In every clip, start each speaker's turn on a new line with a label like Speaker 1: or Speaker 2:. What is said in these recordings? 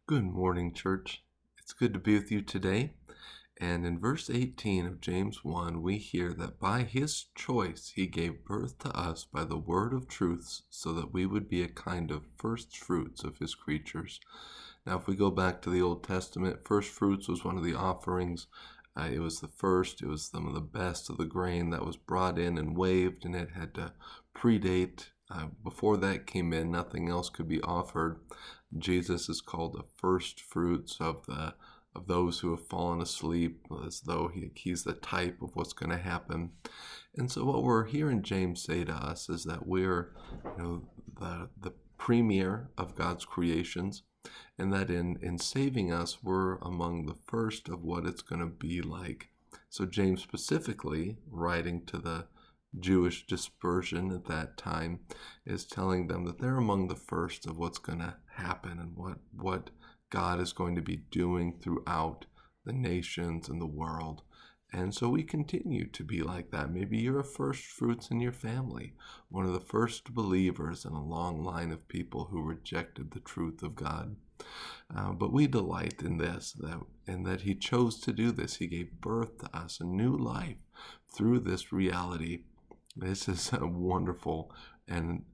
Speaker 1: Good morning, church. It's good to be with you today. And in verse 18 of James 1, we hear that by his choice he gave birth to us by the word of truths so that we would be a kind of first fruits of his creatures. Now, if we go back to the Old Testament, first fruits was one of the offerings. It was the first, it was some of the best of the grain that was brought in and waved, and it had to predate. Before that came in, nothing else could be offered. Jesus is called the first fruits of those who have fallen asleep, as though he's the type of what's going to happen. And so what we're hearing James say to us is that we're the premier of God's creations, and that in saving us, we're among the first of what it's going to be like. So James specifically, writing to the Jewish dispersion at that time, is telling them that they're among the first of what's going to happen and what God is going to be doing throughout the nations and the world. And so we continue to be like that. Maybe you're a first fruits in your family, one of the first believers in a long line of people who rejected the truth of God. But we delight in this, that he chose to do this. He gave birth to us, a new life through this reality. This is a wonderful and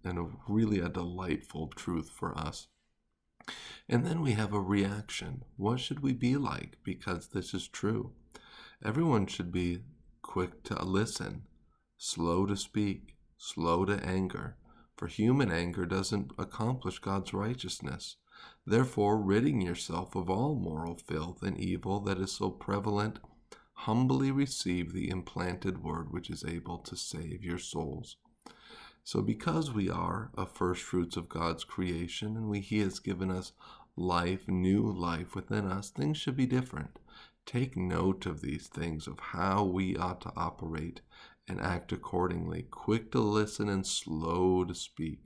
Speaker 1: really a delightful truth for us. And then we have a reaction. What should we be like? Because this is true. Everyone should be quick to listen, slow to speak, slow to anger, for human anger doesn't accomplish God's righteousness. Therefore, ridding yourself of all moral filth and evil that is so prevalent, humbly receive the implanted word which is able to save your souls. So because we are a first fruits of God's creation and he has given us life, new life within us, things should be different. Take note of these things, of how we ought to operate and act accordingly, quick to listen and slow to speak.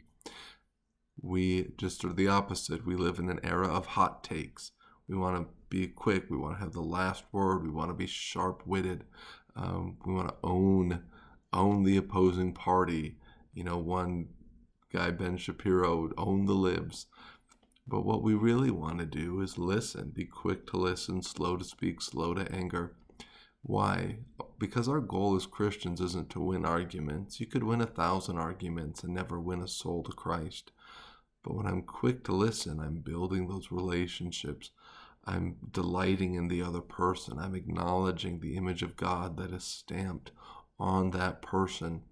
Speaker 1: We just are the opposite. We live in an era of hot takes. We want to be quick. We want to have the last word. We want to be sharp-witted. We want to own the opposing party. One guy, Ben Shapiro, would own the libs. But what we really want to do is listen, be quick to listen, slow to speak, slow to anger. Why? Because our goal as Christians isn't to win arguments. You could win 1,000 arguments and never win a soul to Christ. But when I'm quick to listen, I'm building those relationships. I'm delighting in the other person. I'm acknowledging the image of God that is stamped on that person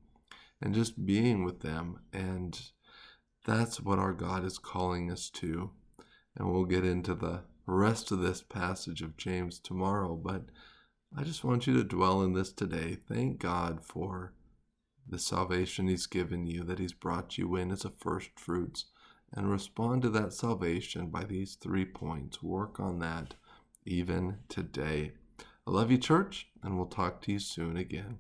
Speaker 1: and just being with them. And that's what our God is calling us to. And we'll get into the rest of this passage of James tomorrow. But I just want you to dwell in this today. Thank God for the salvation he's given you, that he's brought you in as a first fruits. And respond to that salvation by these 3 points. Work on that even today. I love you, church, and we'll talk to you soon again.